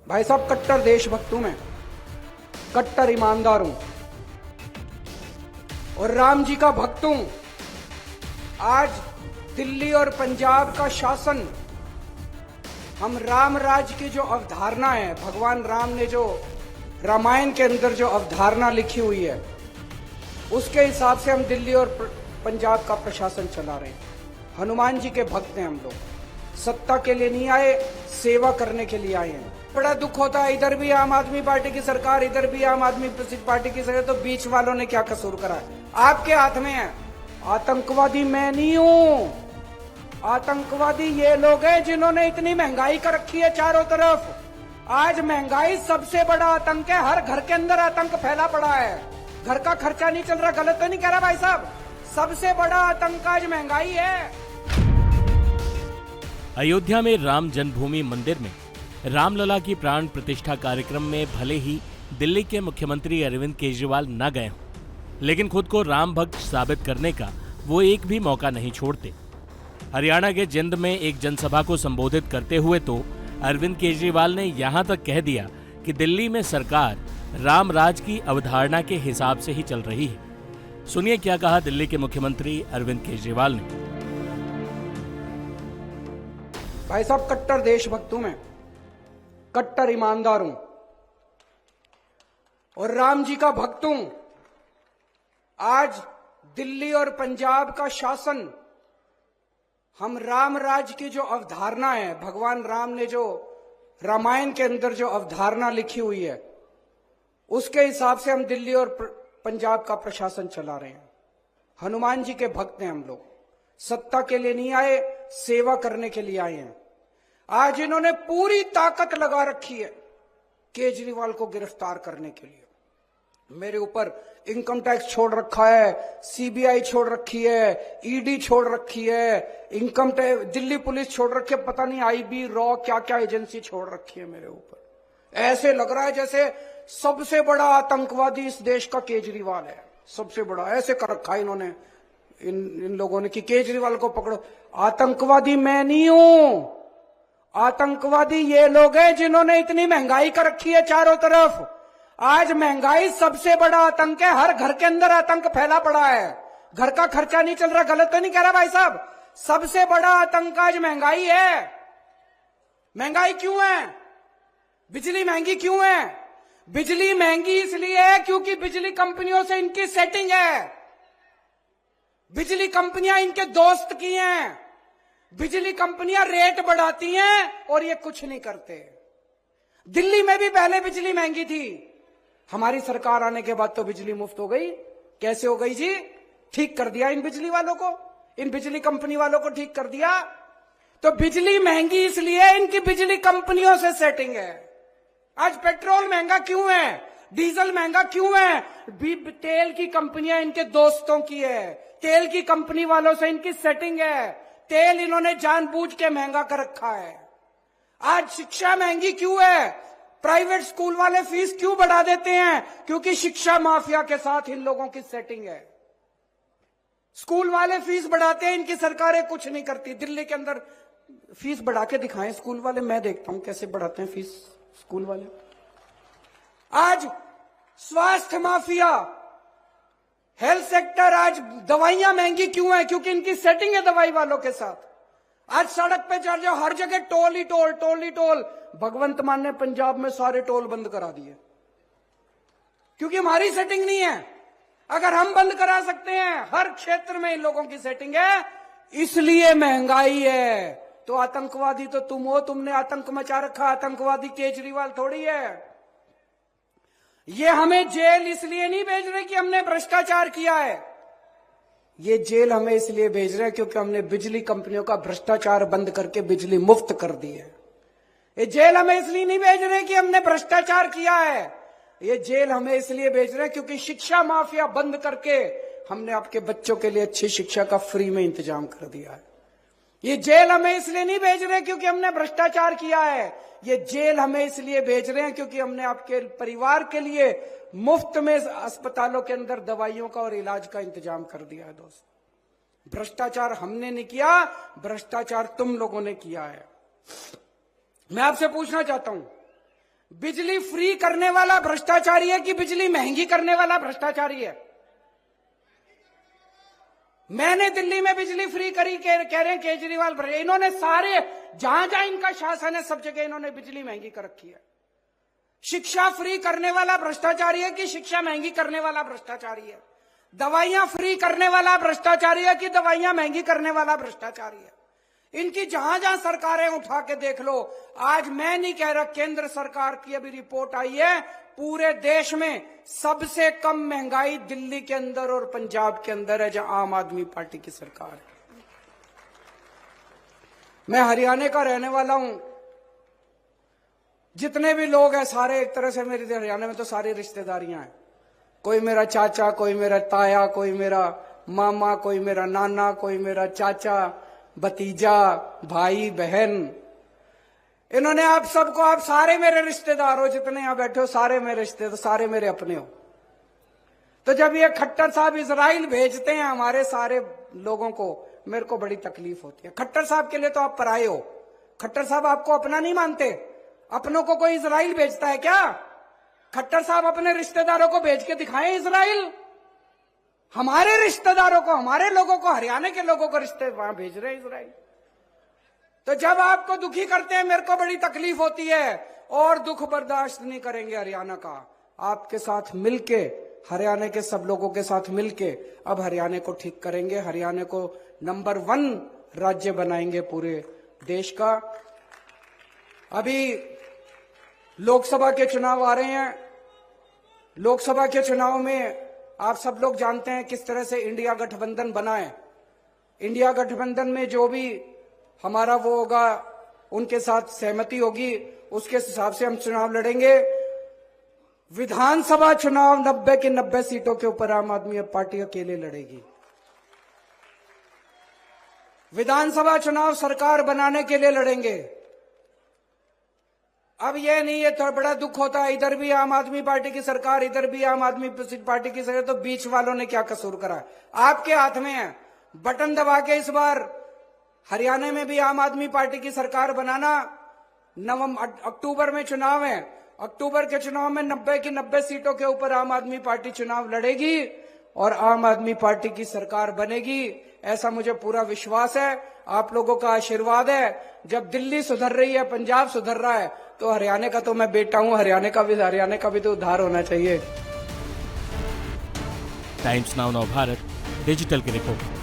भाई साहब, कट्टर देशभक्त हूं मैं, कट्टर ईमानदार हूं और राम जी का भक्त हूं। आज दिल्ली और पंजाब का शासन, हम राम राज की जो अवधारणा है, भगवान राम ने जो रामायण के अंदर जो अवधारणा लिखी हुई है, उसके हिसाब से हम दिल्ली और पंजाब का प्रशासन चला रहे हैं। हनुमान जी के भक्त हैं हम लोग, सत्ता के लिए नहीं आए, सेवा करने के लिए आए हैं। बड़ा दुख होता है, इधर भी आम आदमी पार्टी की सरकार, इधर भी आम आदमी पार्टी की सरकार, तो बीच वालों ने क्या कसूर करा है? आपके हाथ में है। आतंकवादी मैं नहीं हूं, आतंकवादी ये लोग हैं जिन्होंने इतनी महंगाई कर रखी है चारों तरफ। आज महंगाई सबसे बड़ा आतंक है, हर घर के अंदर आतंक फैला पड़ा है। घर का खर्चा नहीं चल रहा, गलत तो नहीं कह रहा भाई साहब? सबसे बड़ा आतंक आज महंगाई है। अयोध्या में राम जन्मभूमि मंदिर में रामलला की प्राण प्रतिष्ठा कार्यक्रम में भले ही दिल्ली के मुख्यमंत्री अरविंद केजरीवाल न गए हों, लेकिन खुद को राम भक्त साबित करने का वो एक भी मौका नहीं छोड़ते। हरियाणा के जिंद में एक जनसभा को संबोधित करते हुए तो अरविंद केजरीवाल ने यहां तक कह दिया कि दिल्ली में सरकार राम राज की अवधारणा के हिसाब से ही चल रही है। सुनिए क्या कहा दिल्ली के मुख्यमंत्री अरविंद केजरीवाल ने। भाई साहब, कट्टर देशभक्त हूं मैं, कट्टर ईमानदार हूं और राम जी का भक्त हूं। आज दिल्ली और पंजाब का शासन, हम राम राज की जो अवधारणा है, भगवान राम ने जो रामायण के अंदर जो अवधारणा लिखी हुई है, उसके हिसाब से हम दिल्ली और पंजाब का प्रशासन चला रहे हैं। हनुमान जी के भक्त हैं हम लोग, सत्ता के लिए नहीं आए, सेवा करने के लिए आए हैं। आज इन्होंने पूरी ताकत लगा रखी है केजरीवाल को गिरफ्तार करने के लिए। मेरे ऊपर इनकम टैक्स छोड़ रखा है, सीबीआई छोड़ रखी है, ईडी छोड़ रखी है, इनकम टैक्स दिल्ली पुलिस छोड़ रखी है, पता नहीं आईबी, रॉ, क्या क्या एजेंसी छोड़ रखी है मेरे ऊपर। ऐसे लग रहा है जैसे सबसे बड़ा आतंकवादी इस देश का केजरीवाल है, सबसे बड़ा। ऐसे कर रखा है इन्होंने, इन लोगों ने कि केजरीवाल को पकड़ो। आतंकवादी मैं नहीं हूं, आतंकवादी ये लोग हैं जिन्होंने इतनी महंगाई कर रखी है चारों तरफ। आज महंगाई सबसे बड़ा आतंक है, हर घर के अंदर आतंक फैला पड़ा है। घर का खर्चा नहीं चल रहा, गलत तो नहीं कह रहा भाई साहब? सबसे बड़ा आतंक आज महंगाई है। महंगाई क्यों है? बिजली महंगी क्यों है? बिजली महंगी इसलिए है क्योंकि बिजली कंपनियों से इनकी सेटिंग है। बिजली कंपनियां इनके दोस्त की हैं। बिजली कंपनियां रेट बढ़ाती हैं और ये कुछ नहीं करते। दिल्ली में भी पहले बिजली महंगी थी, हमारी सरकार आने के बाद तो बिजली मुफ्त हो गई। कैसे हो गई जी? ठीक कर दिया इन बिजली वालों को, इन बिजली कंपनी वालों को ठीक कर दिया। तो बिजली महंगी इसलिए इनकी बिजली कंपनियों से सेटिंग है। आज पेट्रोल महंगा क्यों है? डीजल महंगा क्यों है? तेल की कंपनियां इनके दोस्तों की है, तेल की कंपनी वालों से इनकी सेटिंग है। तेल इन्होंने जानबूझ के महंगा कर रखा है। आज शिक्षा महंगी क्यों है? प्राइवेट स्कूल वाले फीस क्यों बढ़ा देते हैं? क्योंकि शिक्षा माफिया के साथ इन लोगों की सेटिंग है। स्कूल वाले फीस बढ़ाते हैं, इनकी सरकारें कुछ नहीं करती। दिल्ली के अंदर फीस बढ़ा के दिखाएं स्कूल वाले, मैं देखता हूं कैसे बढ़ाते हैं फीस स्कूल वाले। आज स्वास्थ्य माफिया, हेल्थ सेक्टर, आज दवाइयां महंगी क्यों है? क्योंकि इनकी सेटिंग है दवाई वालों के साथ। आज सड़क पे चढ़ जाओ, हर जगह टोल ही टोल, टोल ही टोल। भगवंत मान ने पंजाब में सारे टोल बंद करा दिए क्योंकि हमारी सेटिंग नहीं है। अगर हम बंद करा सकते हैं, हर क्षेत्र में इन लोगों की सेटिंग है, इसलिए महंगाई है। तो आतंकवादी तो तुम हो, तुमने आतंक मचा रखा। आतंकवादी केजरीवाल थोड़ी है। ये हमें जेल इसलिए नहीं भेज रहे कि हमने भ्रष्टाचार किया है, ये जेल हमें इसलिए भेज रहे हैं क्योंकि हमने बिजली कंपनियों का भ्रष्टाचार बंद करके बिजली मुफ्त कर दी है। ये जेल हमें इसलिए नहीं भेज रहे कि हमने भ्रष्टाचार किया है, ये जेल हमें इसलिए भेज रहे हैं क्योंकि शिक्षा माफिया बंद करके हमने आपके बच्चों के लिए अच्छी शिक्षा का फ्री में इंतजाम कर दिया है। ये जेल हमें इसलिए नहीं भेज रहे क्योंकि हमने भ्रष्टाचार किया है, ये जेल हमें इसलिए भेज रहे हैं क्योंकि हमने आपके परिवार के लिए मुफ्त में अस्पतालों के अंदर दवाइयों का और इलाज का इंतजाम कर दिया है। दोस्त, भ्रष्टाचार हमने नहीं किया, भ्रष्टाचार तुम लोगों ने किया है। मैं आपसे पूछना चाहता हूं, बिजली फ्री करने वाला भ्रष्टाचारी है कि बिजली महंगी करने वाला भ्रष्टाचारी है? मैंने दिल्ली में बिजली फ्री करी, कह रहे हैं केजरीवाल। इन्होंने सारे जहां जहां इनका शासन है सब जगह इन्होंने बिजली महंगी कर रखी है। शिक्षा फ्री करने वाला भ्रष्टाचारी है कि शिक्षा महंगी करने वाला भ्रष्टाचारी है? दवाइयां फ्री करने वाला भ्रष्टाचारी है कि दवाइयां महंगी करने वाला भ्रष्टाचारी है? इनकी जहां जहां सरकारें उठा के देख लो। आज मैं नहीं कह रहा, केंद्र सरकार की अभी रिपोर्ट आई है, पूरे देश में सबसे कम महंगाई दिल्ली के अंदर और पंजाब के अंदर है, जहां आम आदमी पार्टी की सरकार है। मैं हरियाणा का रहने वाला हूं। जितने भी लोग हैं सारे एक तरह से मेरी हरियाणा में तो सारी रिश्तेदारियां हैं। कोई मेरा चाचा, कोई मेरा ताया, कोई मेरा मामा, कोई मेरा नाना, कोई मेरा चाचा, भतीजा, भाई बहन। इन्होंने आप सबको, आप सारे मेरे रिश्तेदार हो, जितने यहां बैठे हो सारे मेरे रिश्तेदार, सारे मेरे अपने हो। तो जब ये खट्टर साहब इजराइल भेजते हैं हमारे सारे लोगों को, मेरे को बड़ी तकलीफ होती है। खट्टर साहब के लिए तो आप पराये हो। खट्टर साहब आपको अपना नहीं मानते। अपनों को कोई इजराइल भेजता है क्या? खट्टर साहब अपने रिश्तेदारों को भेज के दिखाएं इजराइल। हमारे रिश्तेदारों को, हमारे लोगों को, हरियाणा के लोगों को रिश्ते वहां भेज रहे हैं इजराइल। तो जब आपको दुखी करते हैं मेरे को बड़ी तकलीफ होती है, और दुख बर्दाश्त नहीं करेंगे हरियाणा का। आपके साथ मिलके, हरियाणा के सब लोगों के साथ मिलके अब हरियाणा को ठीक करेंगे। हरियाणा को नंबर 1 राज्य बनाएंगे पूरे देश का। अभी लोकसभा के चुनाव आ रहे हैं। लोकसभा के चुनाव में आप सब लोग जानते हैं किस तरह से इंडिया गठबंधन बना है। इंडिया गठबंधन में जो भी हमारा वो होगा, उनके साथ सहमति होगी, उसके हिसाब से हम चुनाव लड़ेंगे। विधानसभा चुनाव 90 की 90 सीटों के ऊपर आम आदमी पार्टी अकेले लड़ेगी। विधानसभा चुनाव सरकार बनाने के लिए लड़ेंगे। अब ये नहीं है, तो बड़ा दुख होता है, इधर भी आम आदमी पार्टी की सरकार, इधर भी आम आदमी पार्टी की सरकार, तो बीच वालों ने क्या कसूर करा? आपके हाथ में है, बटन दबा के इस बार हरियाणा में भी आम आदमी पार्टी की सरकार बनाना। अक्टूबर में चुनाव है। अक्टूबर के चुनाव में 90 की 90 सीटों के ऊपर आम आदमी पार्टी चुनाव लड़ेगी और आम आदमी पार्टी की सरकार बनेगी। ऐसा मुझे पूरा विश्वास है। आप लोगों का आशीर्वाद है। जब दिल्ली सुधर रही है, पंजाब सुधर रहा है, तो हरियाणा का तो मैं बेटा हूं, हरियाणा का भी तो उद्धार होना चाहिए। टाइम्स नाउ नव भारत डिजिटल की रिपोर्ट।